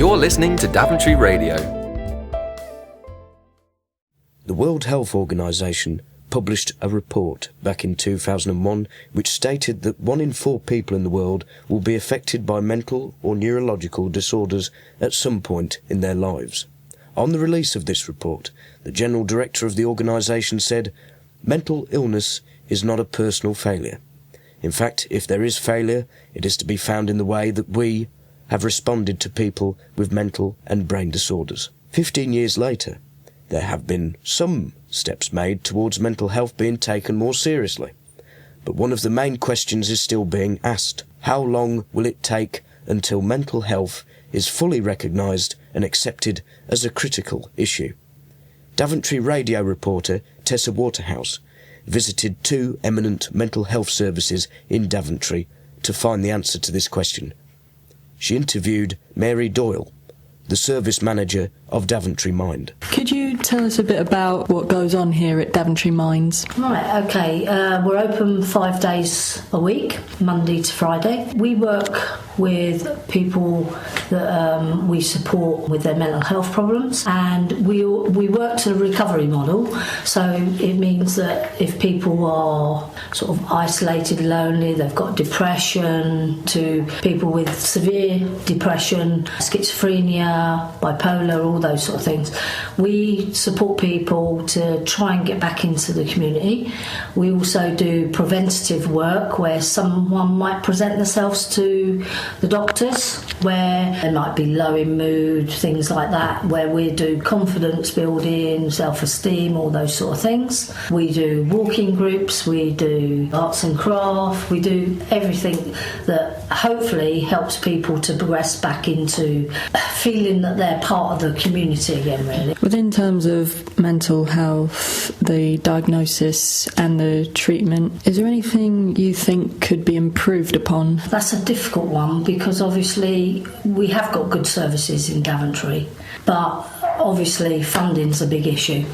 You're listening to Daventry Radio. The World Health Organization published a report back in 2001 which stated that 1 in 4 people in the world will be affected by mental or neurological disorders at some point in their lives. On the release of this report, the General Director of the organisation said, "Mental illness is not a personal failure. In fact, if there is failure, it is to be found in the way that we have responded to people with mental and brain disorders." 15 years later, there have been some steps made towards mental health being taken more seriously. But one of the main questions is still being asked. How long will it take until mental health is fully recognised and accepted as a critical issue? Daventry Radio reporter Tessa Waterhouse visited 2 eminent mental health services in Daventry to find the answer to this question. She interviewed Mary Doyle, the service manager of Daventry Mind. Could you tell us a bit about what goes on here at Daventry Minds? Right, okay. We're open 5 days a week, Monday to Friday. We work with people that we support with their mental health problems, and we work to the recovery model. So it means that if people are sort of isolated, lonely, they've got depression, to people with severe depression, schizophrenia, bipolar, all those sort of things, we support people to try and get back into the community. We also do preventative work where someone might present themselves to the doctors, where they might be low in mood, things like that, where we do confidence building, self-esteem, all those sort of things. We do walking groups, we do arts and craft, we do everything that hopefully helps people to progress back into feeling that they're part of the community again, really. Within terms of mental health, the diagnosis and the treatment, is there anything you think could be improved upon? That's a difficult one because obviously we have got good services in Daventry, but obviously funding's a big issue.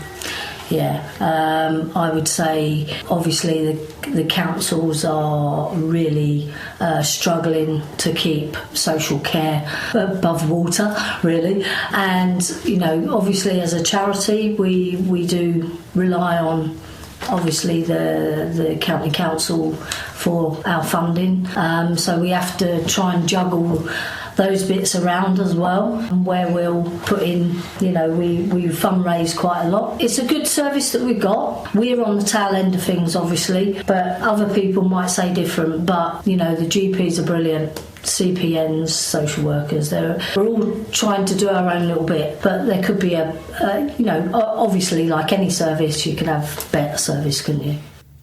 I would say obviously the councils are really struggling to keep social care above water, really, and obviously as a charity we do rely on obviously the county council for our funding, so we have to try and juggle those bits around as well, where we'll put in, we fundraise quite a lot. It's a good service that we've got. We're on the tail end of things, obviously, but other people might say different, but, the GPs are brilliant. CPNs, social workers, we're all trying to do our own little bit, but there could be obviously like any service, you can have better service, couldn't you?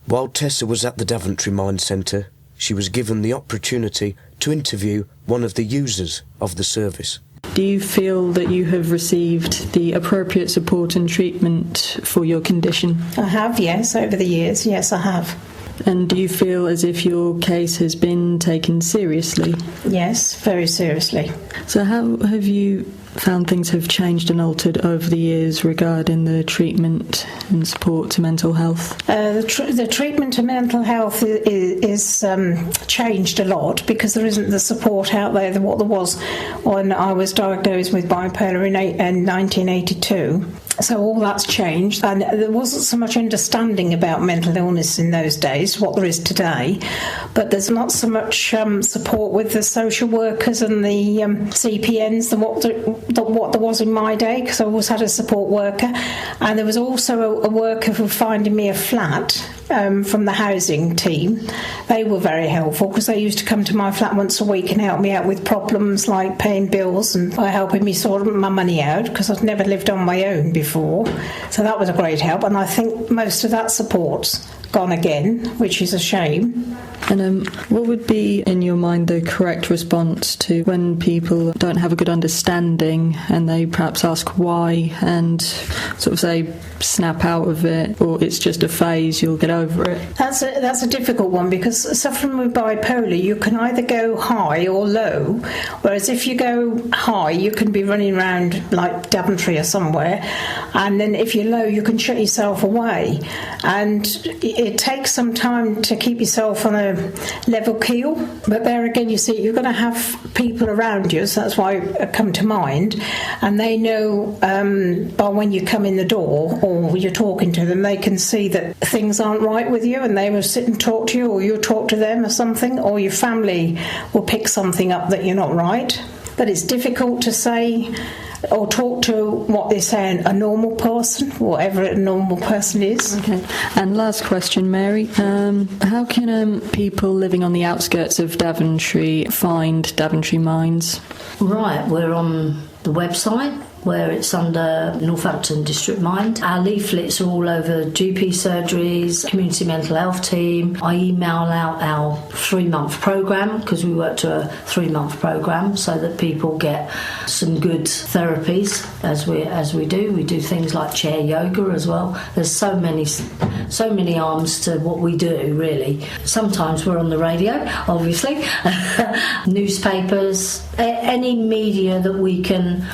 While Tessa was at the Daventry Mind Centre, she was given the opportunity to interview one of the users of the service. Do you feel that you have received the appropriate support and treatment for your condition? I have, yes, over the years, yes, I have. And do you feel as if your case has been taken seriously? Yes, very seriously. So how have you found things have changed and altered over the years regarding the treatment and support to mental health? The treatment to mental health is changed a lot because there isn't the support out there than what there was when I was diagnosed with bipolar in 1982. So all that's changed, and there wasn't so much understanding about mental illness in those days, what there is today, but there's not so much support with the social workers and the CPNs than what there was in my day, because I always had a support worker, and there was also a worker for finding me a flat from the housing team. They were very helpful because they used to come to my flat once a week and help me out with problems like paying bills and helping me sort my money out, because I'd never lived on my own before. So that was a great help, and I think most of that support's gone again, which is a shame. And what would be, in your mind, the correct response to when people don't have a good understanding and they perhaps ask why and sort of say, snap out of it, or it's just a phase, you'll get over it? That's a difficult one, because suffering with bipolar, you can either go high or low, whereas if you go high, you can be running around like Daventry or somewhere, and then if you're low, you can shut yourself away, and it takes some time to keep yourself on a a level keel. But there again, you see, you're going to have people around you, so that's why I come to mind, and they know by when you come in the door or you're talking to them, they can see that things aren't right with you, and they will sit and talk to you, or you'll talk to them or something, or your family will pick something up that you're not right. But it's difficult to say or talk to what they're saying, a normal person, whatever a normal person is. Okay. And last question, Mary. How can people living on the outskirts of Daventry find Daventry Minds? Right, we're on the website where it's under Northampton District Mind. Our leaflets are all over GP surgeries, community mental health team. I email out our 3-month programme, because we work to a 3-month programme, so that people get some good therapies as we do. We do things like chair yoga as well. There's so many arms to what we do, really. Sometimes we're on the radio, obviously, newspapers, any media that we can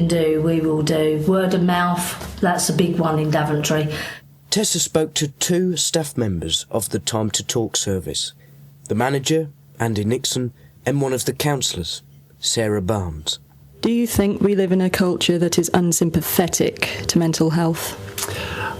do, we will do. Word of mouth, that's a big one in Daventry. Tessa spoke to 2 staff members of the Time to Talk service, the manager, Andy Nixon, and one of the counsellors, Sarah Barnes. Do you think we live in a culture that is unsympathetic to mental health?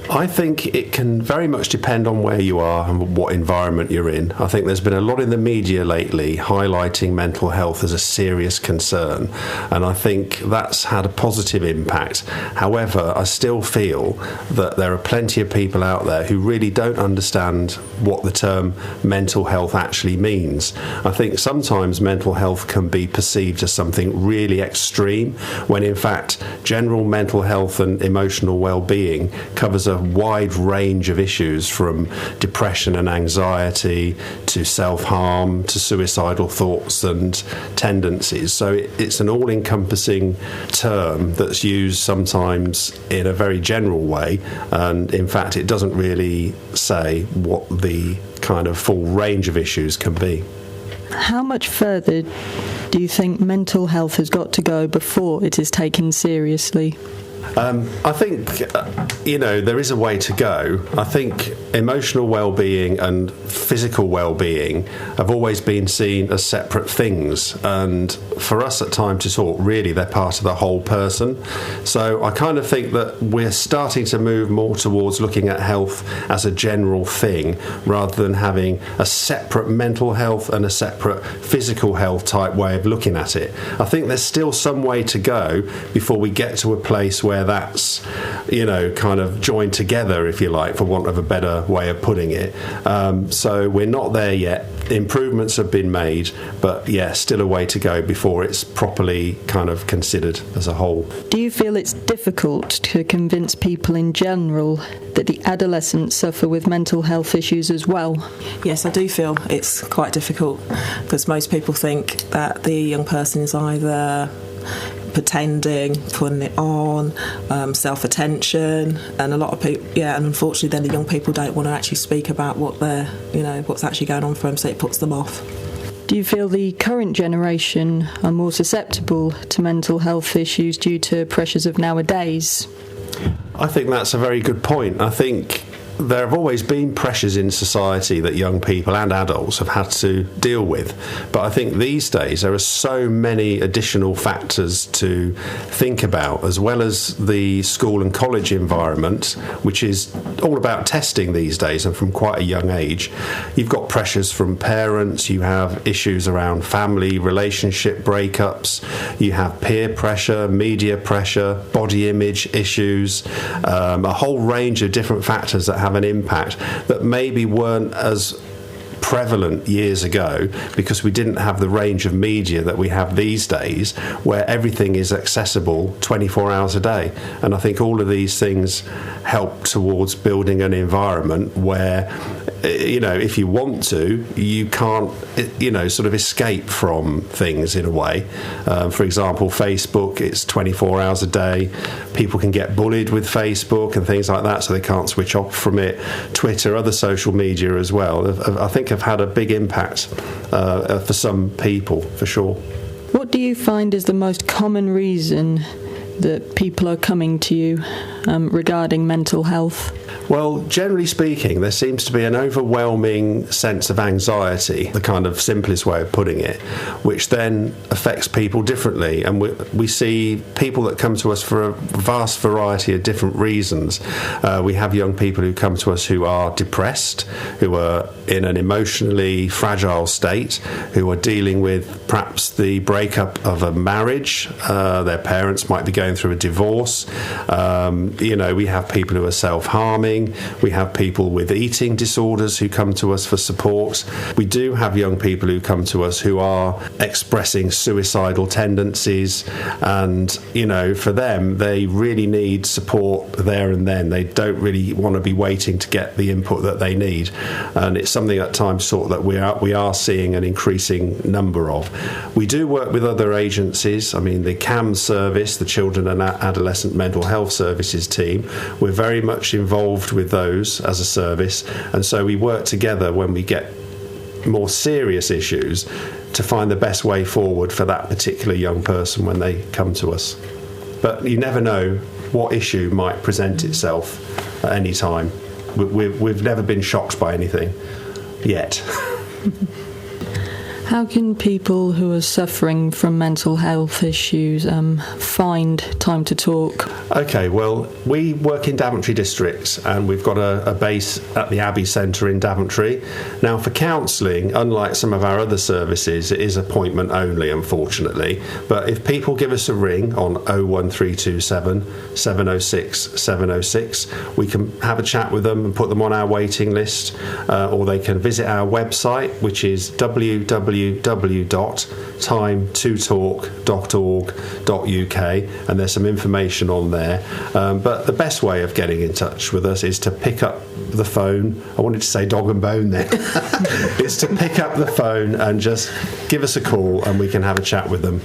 I think it can very much depend on where you are and what environment you're in. I think there's been a lot in the media lately highlighting mental health as a serious concern, and I think that's had a positive impact. However, I still feel that there are plenty of people out there who really don't understand what the term mental health actually means. I think sometimes mental health can be perceived as something really extreme, when in fact general mental health and emotional well-being covers a wide range of issues, from depression and anxiety to self-harm to suicidal thoughts and tendencies. So it's an all-encompassing term that's used sometimes in a very general way, and in fact it doesn't really say what the kind of full range of issues can be. How much further do you think mental health has got to go before it is taken seriously? I think, there is a way to go. I think emotional well-being and physical well-being have always been seen as separate things, and for us at Time to Talk, really they're part of the whole person. So I kind of think that we're starting to move more towards looking at health as a general thing, rather than having a separate mental health and a separate physical health type way of looking at it. I think there's still some way to go before we get to a place where that's, kind of joined together, if you like, for want of a better way of putting it. So we're not there yet. Improvements have been made, but still a way to go before it's properly kind of considered as a whole. Do you feel it's difficult to convince people in general that the adolescents suffer with mental health issues as well? Yes, I do feel it's quite difficult, because most people think that the young person is either pretending, putting it on, self-attention, and a lot of people, and unfortunately then the young people don't want to actually speak about what they're, what's actually going on for them, so it puts them off. Do you feel the current generation are more susceptible to mental health issues due to pressures of nowadays? I think that's a very good point. I think there have always been pressures in society that young people and adults have had to deal with, but I think these days there are so many additional factors to think about, as well as the school and college environment, which is all about testing these days and from quite a young age. You've got pressures from parents, you have issues around family relationship breakups, you have peer pressure, media pressure, body image issues, a whole range of different factors that have an impact that maybe weren't as prevalent years ago, because we didn't have the range of media that we have these days, where everything is accessible 24 hours a day. And I think all of these things help towards building an environment where, if you want to, you can't, sort of escape from things in a way. For example, Facebook, it's 24 hours a day. People can get bullied with Facebook and things like that, so they can't switch off from it. Twitter, other social media as well, I think have had a big impact for some people, for sure. What do you find is the most common reason that people are coming to you regarding mental health? Well, generally speaking, there seems to be an overwhelming sense of anxiety, the kind of simplest way of putting it, which then affects people differently. And we see people that come to us for a vast variety of different reasons. We have young people who come to us who are depressed, who are in an emotionally fragile state, who are dealing with perhaps the breakup of a marriage. Their parents might be going through a divorce. We have people who are self-harming. We have people with eating disorders who come to us for support. We do have young people who come to us who are expressing suicidal tendencies, and for them they really need support there and then. They don't really want to be waiting to get the input that they need, and it's something at times that we are seeing an increasing number of. We do work with other agencies. I mean, the CAMS service, the Children and Adolescent Mental Health Services team, we're very much involved with those as a service, and so we work together when we get more serious issues to find the best way forward for that particular young person when they come to us. But you never know what issue might present itself at any time. We've never been shocked by anything yet. How can people who are suffering from mental health issues find time to talk? Okay, well, we work in Daventry District, and we've got a base at the Abbey Centre in Daventry. Now, for counselling, unlike some of our other services, it is appointment only, unfortunately. But if people give us a ring on 01327 706 706, we can have a chat with them and put them on our waiting list, or they can visit our website, which is www.time2talk.org.uk, and there's some information on there. But the best way of getting in touch with us is to pick up the phone. I wanted to say dog and bone then. It's to pick up the phone and just give us a call, and we can have a chat with them.